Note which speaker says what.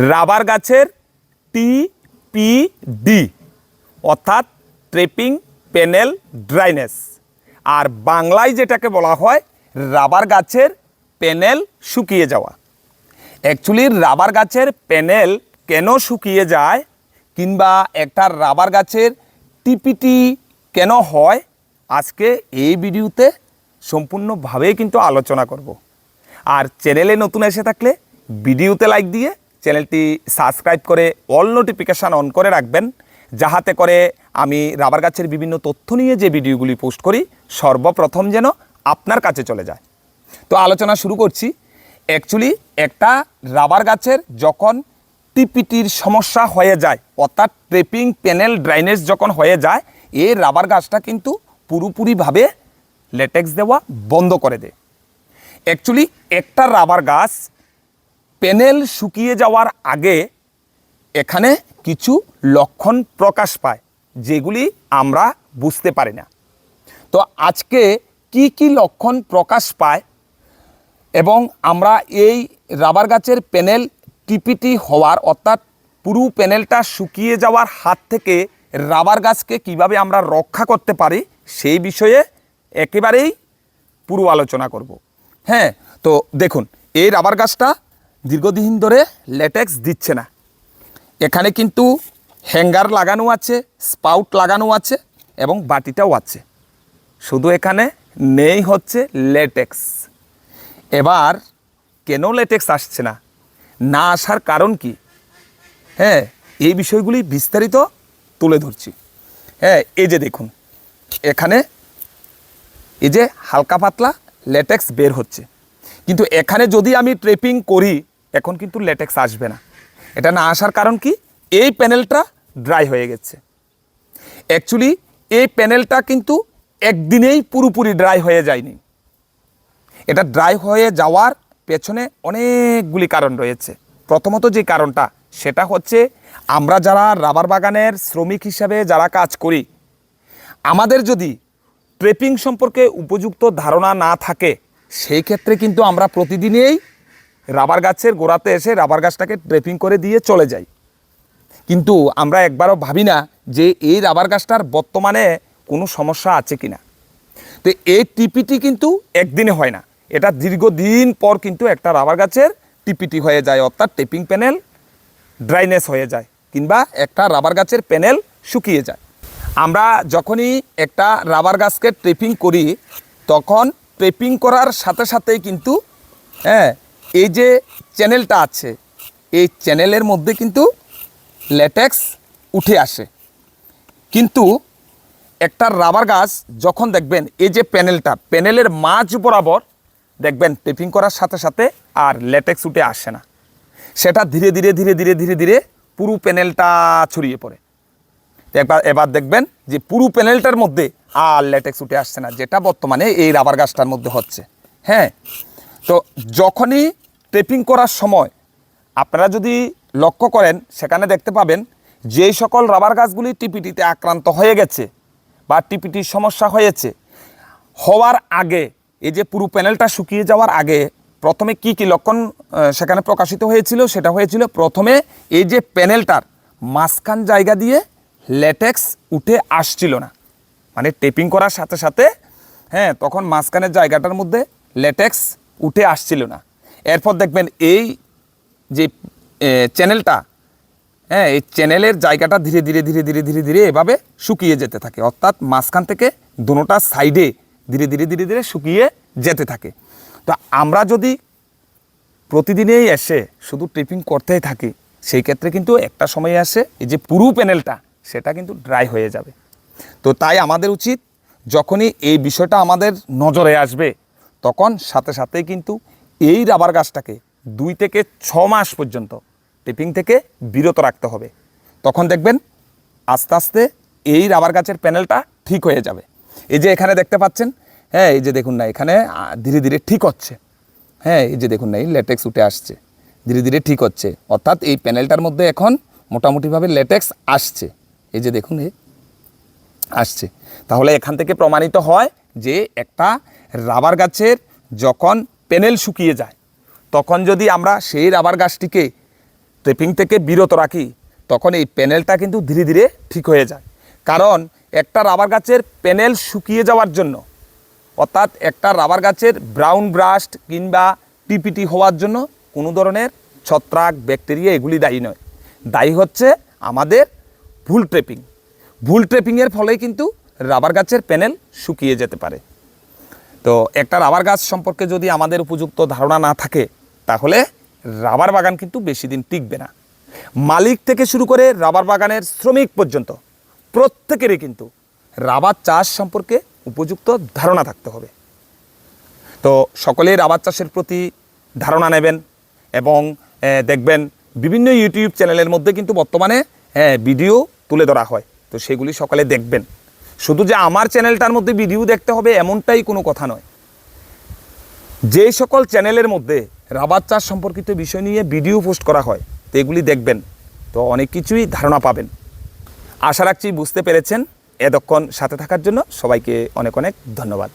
Speaker 1: Rubber গাছের টিপিডি অর্থাৎ ট্রেপিং panel dryness, আর বাংলায় যেটাকে বলা হয় রাবার গাছের প্যানেল শুকিয়ে যাওয়া। অ্যাকচুয়ালি রাবার গাছের প্যানেল কেন শুকিয়ে যায় কিংবা একটা রাবার গাছের টিপিটি কেন হয়, আজকে এই ভিডিওতে সম্পূর্ণভাবে কিন্তু আলোচনা করব। আর চ্যানেলে নতুন এসে থাকলে ভিডিওতে লাইক দিয়ে চ্যানেলটি সাবস্ক্রাইব করে অল নোটিফিকেশান অন করে রাখবেন, যাহাতে করে আমি রাবার গাছের বিভিন্ন তথ্য নিয়ে যে ভিডিওগুলি পোস্ট করি সর্বপ্রথম যেন আপনার কাছে চলে যায়। তো আলোচনা শুরু করছি। অ্যাকচুয়ালি একটা রাবার গাছের যখন টিপিটির সমস্যা হয়ে যায় অর্থাৎ ট্রেপিং প্যানেল ড্রাইনেজ যখন হয়ে যায়, এই রাবার গাছটা কিন্তু পুরোপুরিভাবে লেটেক্স দেওয়া বন্ধ করে দেয়। অ্যাকচুয়ালি একটা রাবার গাছ প্যানেল শুকিয়ে যাওয়ার আগে এখানে কিছু লক্ষণ প্রকাশ পায় যেগুলি আমরা বুঝতে পারি না। তো আজকে কি কি লক্ষণ প্রকাশ পায় এবং আমরা এই রাবার গাছের প্যানেল টিপিটি হওয়ার অর্থাৎ পুরো প্যানেলটা শুকিয়ে যাওয়ার হাত থেকে রাবার গাছকে কিভাবে আমরা রক্ষা করতে পারি সেই বিষয়ে একেবারেই পুরো আলোচনা করব। হ্যাঁ, তো দেখুন, এই রাবার গাছটা দীর্ঘদিন ধরে লেটেক্স দিচ্ছে না। এখানে কিন্তু হ্যাঙ্গার লাগানো আছে, স্পাউট লাগানো আছে এবং বাটিটাও আছে, শুধু এখানে নেই হচ্ছে লেটেক্স। এবার কেন লেটেক্স আসছে না, না আসার কারণ কি, হ্যাঁ এই বিষয়গুলি বিস্তারিত তুলে ধরছি। হ্যাঁ, এই যে দেখুন, এখানে এই যে হালকা পাতলা লেটেক্স বের হচ্ছে, কিন্তু এখানে যদি আমি ট্রেপিং করি এখন কিন্তু লেটেক্স আসবে না। এটা না আসার কারণ কি, এই প্যানেলটা ড্রাই হয়ে গেছে। অ্যাকচুয়ালি এই প্যানেলটা কিন্তু একদিনেই পুরোপুরি ড্রাই হয়ে যায়নি। এটা ড্রাই হয়ে যাওয়ার পেছনে অনেকগুলি কারণ রয়েছে। প্রথমত যে কারণটা সেটা হচ্ছে, আমরা যারা রাবার বাগানের শ্রমিক হিসাবে যারা কাজ করি, আমাদের যদি ট্রেপিং সম্পর্কে উপযুক্ত ধারণা না থাকে সেই ক্ষেত্রে কিন্তু আমরা প্রতিদিনই রাবার গাছের গোড়াতে এসে রাবার গাছটাকে ট্রেপিং করে দিয়ে চলে যাই, কিন্তু আমরা একবারও ভাবি না যে এই রাবার গাছটার বর্তমানে কোনো সমস্যা আছে কিনা। তো এই টিপিটি কিন্তু একদিনে হয় না, এটা দীর্ঘদিন পর কিন্তু একটা রাবার গাছের টিপিটি হয়ে যায় অর্থাৎ ট্রেপিং প্যানেল ড্রাইনেস হয়ে যায় কিংবা একটা রাবার গাছের প্যানেল শুকিয়ে যায়। আমরা যখনই একটা রাবার গাছকে ট্রেপিং করি তখন ট্রেপিং করার সাথে সাথেই কিন্তু এই যে চ্যানেলটা আছে এই চ্যানেলের মধ্যে কিন্তু লেটেক্স উঠে আসে। কিন্তু একটা রাবার গাছ যখন দেখবেন এই যে প্যানেলের মাঝ বরাবর দেখবেন ট্রেপিং করার সাথে সাথে আর লেটেক্স উঠে আসে না, সেটা ধীরে ধীরে ধীরে ধীরে ধীরে ধীরে পুরো প্যানেলটা ছড়িয়ে পড়ে। এবার দেখবেন যে পুরো প্যানেলটার মধ্যে আর লেটেক্স উঠে আসছে না, যেটা বর্তমানে এই রাবার গাছটার মধ্যে হচ্ছে। হ্যাঁ, তো যখনই ট্রেপিং করার সময় আপনারা যদি লক্ষ্য করেন সেখানে দেখতে পাবেন যেই সকল রাবার গাছগুলি টিপিটিতে আক্রান্ত হয়ে গেছে বা টিপিটির সমস্যা হয়েছে, হওয়ার আগে এই যে পুরো প্যানেলটা শুকিয়ে যাওয়ার আগে প্রথমে কি কি লক্ষণ সেখানে প্রকাশিত হয়েছিল, সেটা হয়েছিল প্রথমে এই যে প্যানেলটার মাঝখান জায়গা দিয়ে লেটেক্স উঠে আসছিল না, মানে টেপিং করার সাথে সাথে তখন মাঝখানের জায়গাটার মধ্যে লেটেক্স উঠে আসছিল না। এরপর দেখবেন এই যে চ্যানেলটা এই চ্যানেলের জায়গাটা ধীরে ধীরে ধীরে ধীরে ধীরে ধীরে এভাবে শুকিয়ে যেতে থাকে, অর্থাৎ মাঝখান থেকে দুটোটা সাইডে ধীরে ধীরে ধীরে ধীরে শুকিয়ে যেতে থাকে। তো আমরা যদি প্রতিদিনেই এসে শুধু ট্রেপিং করতেই থাকি সেই ক্ষেত্রে কিন্তু একটা সময় আসে এই যে পুরো প্যানেলটা সেটা কিন্তু ড্রাই হয়ে যাবে। তো তাই আমাদের উচিত যখনই এই বিষয়টা আমাদের নজরে আসবে তখন সাথে সাথেই কিন্তু এই রাবার গাছটাকে 2 থেকে 6 মাস পর্যন্ত ট্রেপিং থেকে বিরত রাখতে হবে। তখন দেখবেন আস্তে আস্তে এই রাবার গাছের প্যানেলটা ঠিক হয়ে যাবে। এই যে এখানে দেখতে পাচ্ছেন, এই যে দেখুন না, এখানে ধীরে ধীরে ঠিক হচ্ছে। এই যে দেখুন না, এই লেটেক্স উঠে আসছে, ধীরে ধীরে ঠিক হচ্ছে, অর্থাৎ এই প্যানেলটার মধ্যে এখন মোটামুটিভাবে লেটেক্স আসছে। এই যে দেখুন আসছে। তাহলে এখান থেকে প্রমাণিত হয় যে একটা রাবার গাছের যখন প্যানেল শুকিয়ে যায় তখন যদি আমরা সেই রাবার গাছটিকে ট্রেপিং থেকে বিরত রাখি তখন এই প্যানেলটা কিন্তু ধীরে ধীরে ঠিক হয়ে যায়। কারণ একটা রাবার গাছের প্যানেল শুকিয়ে যাওয়ার জন্য, অর্থাৎ একটা রাবার গাছের ব্রাউন ব্রাস্ট কিংবা টিপিটি হওয়ার জন্য কোনো ধরনের ছত্রাক ব্যাকটেরিয়া এগুলি দায়ী নয়। দায়ী হচ্ছে আমাদের ভুল ট্রেপিং। ভুল ট্রেপিংয়ের ফলে কিন্তু রাবার গাছের প্যানেল শুকিয়ে যেতে পারে। তো একটা রাবার গাছ সম্পর্কে যদি আমাদের উপযুক্ত ধারণা না থাকে তাহলে রাবার বাগান কিন্তু বেশি দিন টিকবে না। মালিক থেকে শুরু করে রাবার বাগানের শ্রমিক পর্যন্ত প্রত্যেকেরই কিন্তু রাবার চাষ সম্পর্কে উপযুক্ত ধারণা থাকতে হবে। তো সকলেই রাবার চাষের প্রতি ধারণা নেবেন এবং দেখবেন বিভিন্ন ইউটিউব চ্যানেলের মধ্যে কিন্তু বর্তমানে ভিডিও তুলে ধরা হয়। তো সেগুলি সকলে দেখবেন। শুধু যে আমার চ্যানেলটার মধ্যে ভিডিও দেখতে হবে এমনটাই কোনো কথা নয়। যেই সকল চ্যানেলের মধ্যে রাবার চাষ সম্পর্কিত বিষয় নিয়ে ভিডিও পোস্ট করা হয় তো এগুলি দেখবেন, তো অনেক কিছুই ধারণা পাবেন। আশা রাখছি বুঝতে পেরেছেন। এতক্ষণ সাথে থাকার জন্য সবাইকে অনেক অনেক ধন্যবাদ।